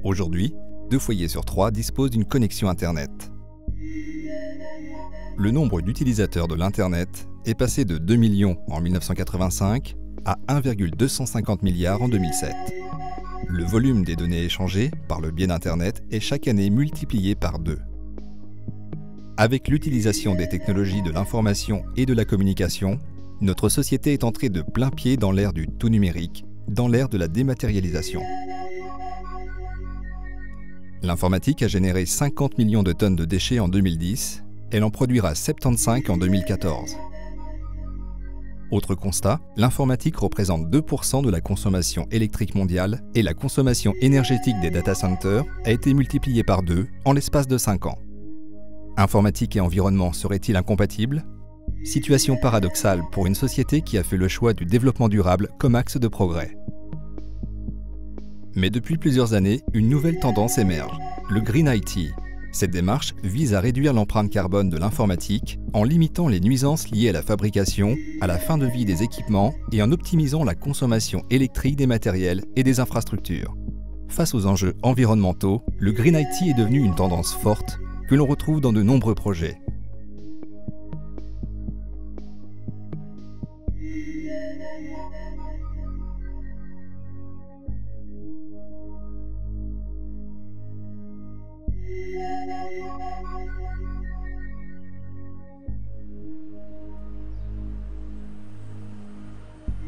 Aujourd'hui, 2 foyers sur 3 disposent d'une connexion Internet. Le nombre d'utilisateurs de l'Internet est passé de 2 millions en 1985 à 1,250 milliards en 2007. Le volume des données échangées par le biais d'Internet est chaque année multiplié par 2. Avec l'utilisation des technologies de l'information et de la communication, notre société est entrée de plein pied dans l'ère du tout numérique, dans l'ère de la dématérialisation. L'informatique a généré 50 millions de tonnes de déchets en 2010, elle en produira 75 en 2014. Autre constat, l'informatique représente 2% de la consommation électrique mondiale et la consommation énergétique des data centers a été multipliée par 2 en l'espace de 5 ans. Informatique et environnement seraient-ils incompatibles? Situation paradoxale pour une société qui a fait le choix du développement durable comme axe de progrès. Mais depuis plusieurs années, une nouvelle tendance émerge, le Green IT. Cette démarche vise à réduire l'empreinte carbone de l'informatique en limitant les nuisances liées à la fabrication, à la fin de vie des équipements et en optimisant la consommation électrique des matériels et des infrastructures. Face aux enjeux environnementaux, le Green IT est devenu une tendance forte que l'on retrouve dans de nombreux projets.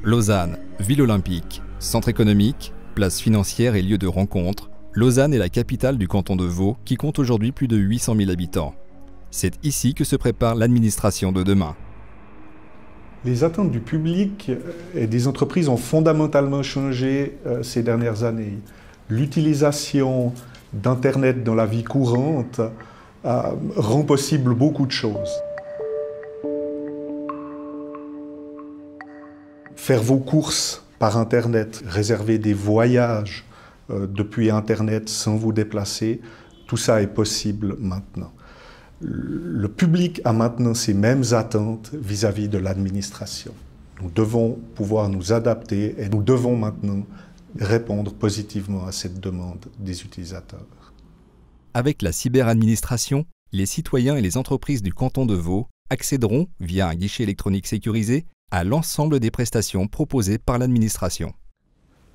Lausanne, ville olympique, centre économique, place financière et lieu de rencontre, Lausanne est la capitale du canton de Vaud qui compte aujourd'hui plus de 800 000 habitants. C'est ici que se prépare l'administration de demain. Les attentes du public et des entreprises ont fondamentalement changé ces dernières années. L'utilisation d'Internet dans la vie courante rend possible beaucoup de choses. Faire vos courses par Internet, réserver des voyages depuis Internet sans vous déplacer, tout ça est possible maintenant. Le public a maintenant ces mêmes attentes vis-à-vis de l'administration. Nous devons pouvoir nous adapter et nous devons maintenant répondre positivement à cette demande des utilisateurs. Avec la cyberadministration, les citoyens et les entreprises du canton de Vaud accéderont, via un guichet électronique sécurisé, à l'ensemble des prestations proposées par l'administration.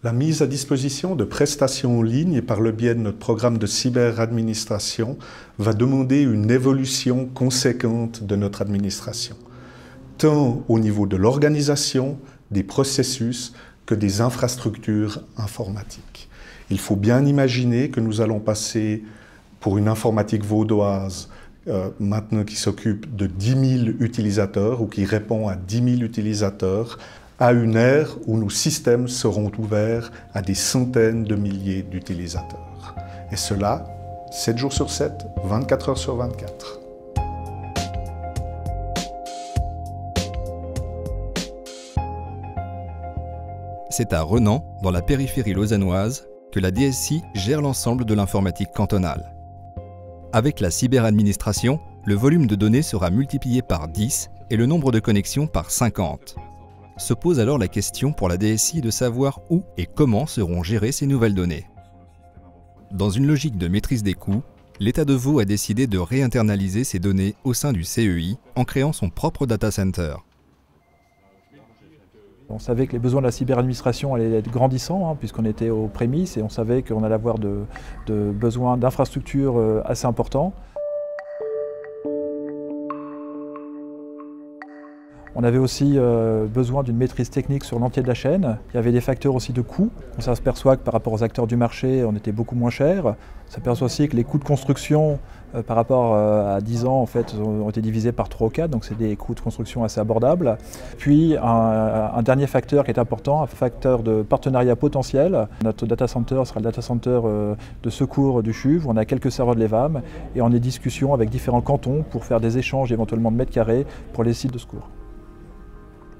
La mise à disposition de prestations en ligne et par le biais de notre programme de cyberadministration va demander une évolution conséquente de notre administration, tant au niveau de l'organisation, des processus que des infrastructures informatiques. Il faut bien imaginer que nous allons passer pour une informatique vaudoise maintenant qui s'occupe de 10 000 utilisateurs ou qui répond à 10 000 utilisateurs, à une ère où nos systèmes seront ouverts à des centaines de milliers d'utilisateurs. Et cela, 7 jours sur 7, 24 heures sur 24. C'est à Renan, dans la périphérie lausannoise, que la DSI gère l'ensemble de l'informatique cantonale. Avec la cyberadministration, le volume de données sera multiplié par 10 et le nombre de connexions par 50. Se pose alors la question pour la DSI de savoir où et comment seront gérées ces nouvelles données. Dans une logique de maîtrise des coûts, l'État de Vaud a décidé de réinternaliser ces données au sein du CEI en créant son propre data center. On savait que les besoins de la cyberadministration allaient être grandissants, puisqu'on était aux prémices et on savait qu'on allait avoir de besoins d'infrastructures assez importants. On avait aussi besoin d'une maîtrise technique sur l'entier de la chaîne. Il y avait des facteurs aussi de coûts. On s'aperçoit que par rapport aux acteurs du marché, on était beaucoup moins cher. On s'aperçoit aussi que les coûts de construction par rapport à 10 ans en fait, ont été divisés par 3 ou 4, donc c'est des coûts de construction assez abordables. Puis un dernier facteur qui est important, un facteur de partenariat potentiel. Notre data center sera le data center de secours du CHUV, où on a quelques serveurs de l'EVAM et on est en discussion avec différents cantons pour faire des échanges éventuellement de mètres carrés pour les sites de secours.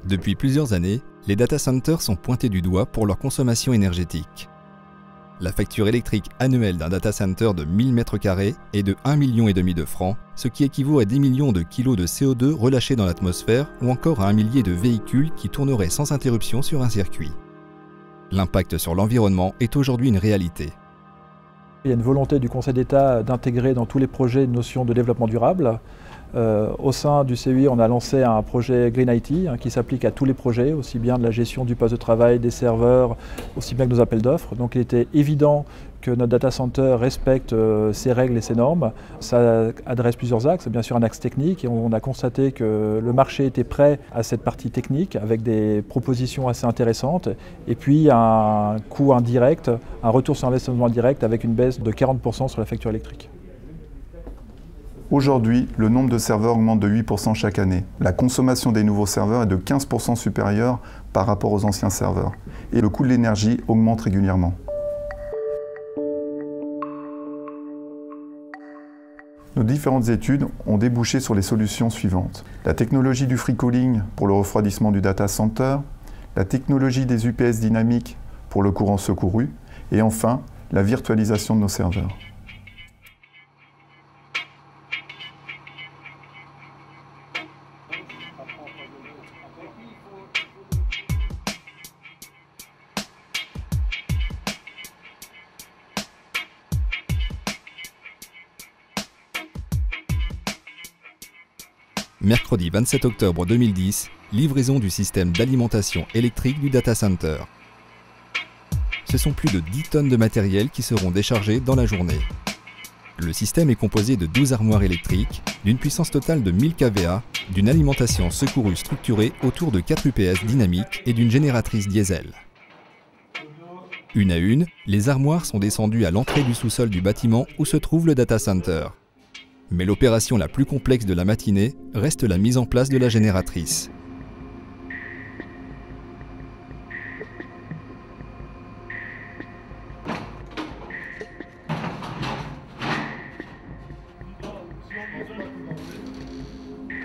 Depuis plusieurs années, les data centers sont pointés du doigt pour leur consommation énergétique. La facture électrique annuelle d'un data center de 1000 m² est de 1,5 million de francs, ce qui équivaut à 10 millions de kilos de CO2 relâchés dans l'atmosphère ou encore à 1 millier de véhicules qui tourneraient sans interruption sur un circuit. L'impact sur l'environnement est aujourd'hui une réalité. Il y a une volonté du Conseil d'État d'intégrer dans tous les projets une notion de développement durable. Au sein du CEI, on a lancé un projet Green IT qui s'applique à tous les projets, aussi bien de la gestion du poste de travail, des serveurs, aussi bien que nos appels d'offres. Donc il était évident que notre data center respecte ces règles et ces normes. Ça adresse plusieurs axes, bien sûr un axe technique, et on a constaté que le marché était prêt à cette partie technique avec des propositions assez intéressantes, et puis un coût indirect, un retour sur investissement direct avec une baisse de 40% sur la facture électrique. Aujourd'hui, le nombre de serveurs augmente de 8% chaque année. La consommation des nouveaux serveurs est de 15% supérieure par rapport aux anciens serveurs. Et le coût de l'énergie augmente régulièrement. Nos différentes études ont débouché sur les solutions suivantes. La technologie du free cooling pour le refroidissement du data center, la technologie des UPS dynamiques pour le courant secouru, et enfin, la virtualisation de nos serveurs. Mercredi 27 octobre 2010, livraison du système d'alimentation électrique du data center. Ce sont plus de 10 tonnes de matériel qui seront déchargées dans la journée. Le système est composé de 12 armoires électriques, d'une puissance totale de 1000 kVA, d'une alimentation secourue structurée autour de 4 UPS dynamiques et d'une génératrice diesel. Une à une, les armoires sont descendues à l'entrée du sous-sol du bâtiment où se trouve le data center. Mais l'opération la plus complexe de la matinée reste la mise en place de la génératrice.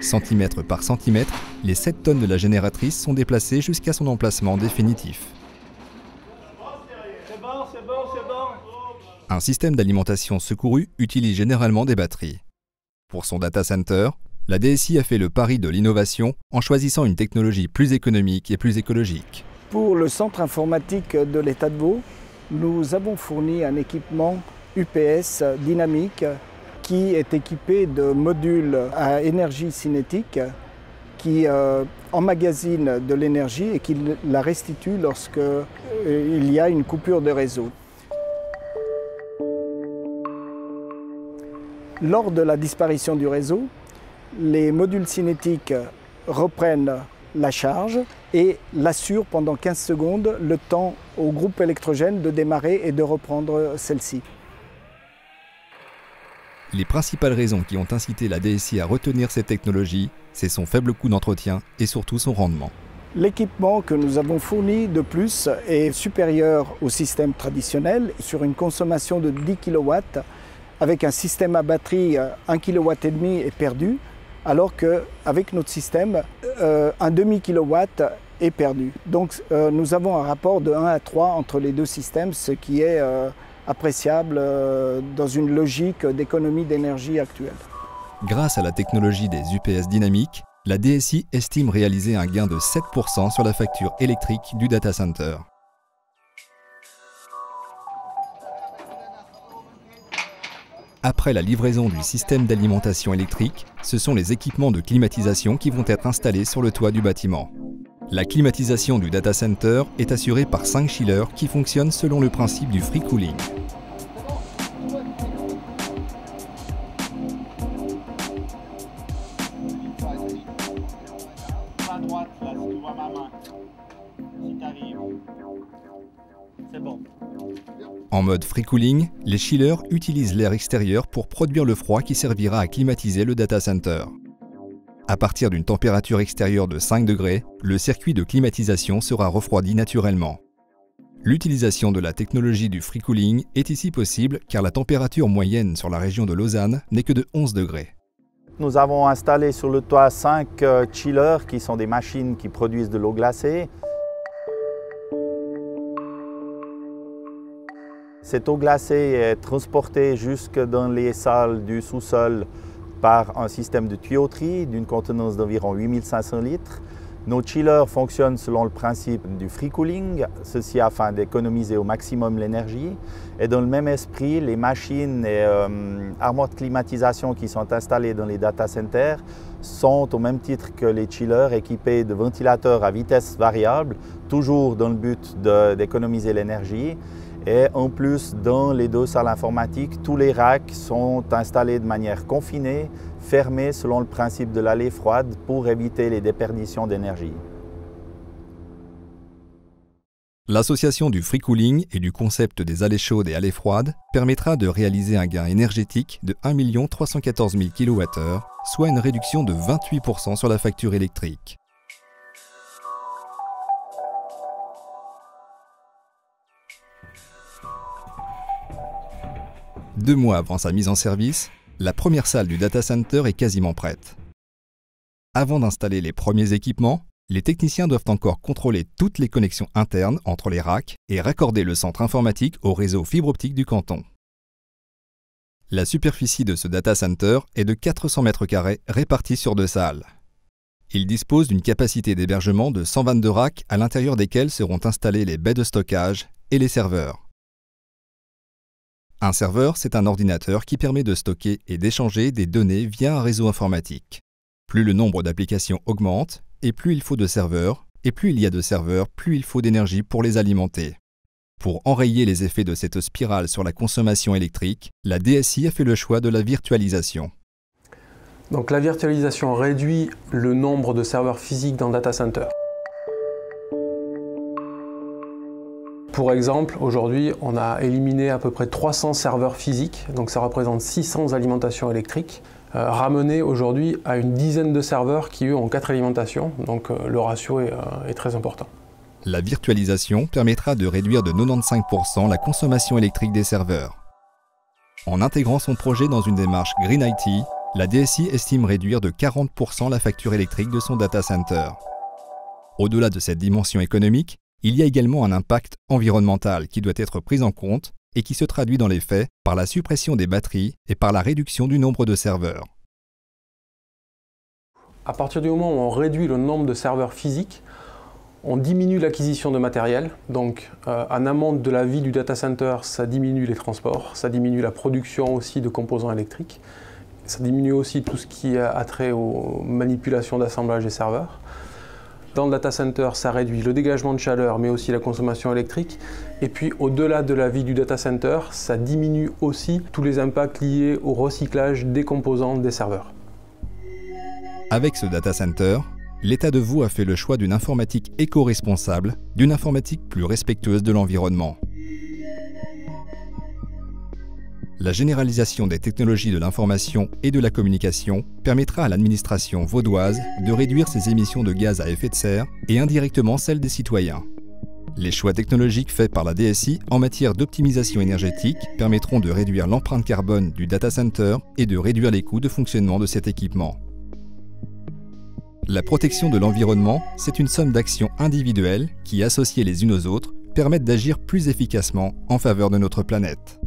Centimètre par centimètre, les 7 tonnes de la génératrice sont déplacées jusqu'à son emplacement définitif. Un système d'alimentation secouru utilise généralement des batteries. Pour son data center, la DSI a fait le pari de l'innovation en choisissant une technologie plus économique et plus écologique. Pour le centre informatique de l'État de Vaud, nous avons fourni un équipement UPS dynamique qui est équipé de modules à énergie cinétique qui emmagasinent de l'énergie et qui la restituent lorsqu'il y a une coupure de réseau. Lors de la disparition du réseau, les modules cinétiques reprennent la charge et l'assurent pendant 15 secondes le temps au groupe électrogène de démarrer et de reprendre celle-ci. Les principales raisons qui ont incité la DSI à retenir cette technologie, c'est son faible coût d'entretien et surtout son rendement. L'équipement que nous avons fourni de plus est supérieur au système traditionnel sur une consommation de 10 kW. Avec un système à batterie, 1,5 kW est perdu, alors qu'avec notre système, un demi-kilowatt est perdu. Donc nous avons un rapport de 1 à 3 entre les deux systèmes, ce qui est appréciable dans une logique d'économie d'énergie actuelle. Grâce à la technologie des UPS dynamiques, la DSI estime réaliser un gain de 7% sur la facture électrique du data center. Après la livraison du système d'alimentation électrique, ce sont les équipements de climatisation qui vont être installés sur le toit du bâtiment. La climatisation du data center est assurée par 5 chillers qui fonctionnent selon le principe du free cooling. En mode free cooling, les chillers utilisent l'air extérieur pour produire le froid qui servira à climatiser le data center. À partir d'une température extérieure de 5 degrés, le circuit de climatisation sera refroidi naturellement. L'utilisation de la technologie du free cooling est ici possible car la température moyenne sur la région de Lausanne n'est que de 11 degrés. Nous avons installé sur le toit 5 chillers qui sont des machines qui produisent de l'eau glacée. Cette eau glacée est transportée jusque dans les salles du sous-sol par un système de tuyauterie d'une contenance d'environ 8500 litres. Nos chillers fonctionnent selon le principe du free cooling, ceci afin d'économiser au maximum l'énergie. Et dans le même esprit, les machines et armoires de climatisation qui sont installées dans les data centers sont au même titre que les chillers équipés de ventilateurs à vitesse variable, toujours dans le but d'économiser l'énergie. Et en plus, dans les deux salles informatiques, tous les racks sont installés de manière confinée, fermés selon le principe de l'allée froide pour éviter les déperditions d'énergie. L'association du free cooling et du concept des allées chaudes et allées froides permettra de réaliser un gain énergétique de 1 314 000 kWh, soit une réduction de 28% sur la facture électrique. Deux mois avant sa mise en service, la première salle du data center est quasiment prête. Avant d'installer les premiers équipements, les techniciens doivent encore contrôler toutes les connexions internes entre les racks et raccorder le centre informatique au réseau fibre optique du canton. La superficie de ce data center est de 400 m² répartis sur deux salles. Il dispose d'une capacité d'hébergement de 122 racks à l'intérieur desquels seront installés les baies de stockage et les serveurs. Un serveur, c'est un ordinateur qui permet de stocker et d'échanger des données via un réseau informatique. Plus le nombre d'applications augmente, et plus il faut de serveurs, et plus il y a de serveurs, plus il faut d'énergie pour les alimenter. Pour enrayer les effets de cette spirale sur la consommation électrique, la DSI a fait le choix de la virtualisation. Donc la virtualisation réduit le nombre de serveurs physiques dans le data center. Pour exemple, aujourd'hui, on a éliminé à peu près 300 serveurs physiques, donc ça représente 600 alimentations électriques, ramené aujourd'hui à une dizaine de serveurs qui, eux, ont 4 alimentations, donc le ratio est très important. La virtualisation permettra de réduire de 95% la consommation électrique des serveurs. En intégrant son projet dans une démarche Green IT, la DSI estime réduire de 40% la facture électrique de son data center. Au-delà de cette dimension économique, il y a également un impact environnemental qui doit être pris en compte et qui se traduit dans les faits par la suppression des batteries et par la réduction du nombre de serveurs. À partir du moment où on réduit le nombre de serveurs physiques, on diminue l'acquisition de matériel. Donc en amont de la vie du data center, ça diminue les transports, ça diminue la production aussi de composants électriques, ça diminue aussi tout ce qui a trait aux manipulations d'assemblage des serveurs. Dans le data center, ça réduit le dégagement de chaleur, mais aussi la consommation électrique. Et puis, au-delà de la vie du data center, ça diminue aussi tous les impacts liés au recyclage des composants des serveurs. Avec ce data center, l'État de Vaud a fait le choix d'une informatique éco-responsable, d'une informatique plus respectueuse de l'environnement. La généralisation des technologies de l'information et de la communication permettra à l'administration vaudoise de réduire ses émissions de gaz à effet de serre et indirectement celles des citoyens. Les choix technologiques faits par la DSI en matière d'optimisation énergétique permettront de réduire l'empreinte carbone du data center et de réduire les coûts de fonctionnement de cet équipement. La protection de l'environnement, c'est une somme d'actions individuelles qui, associées les unes aux autres, permettent d'agir plus efficacement en faveur de notre planète.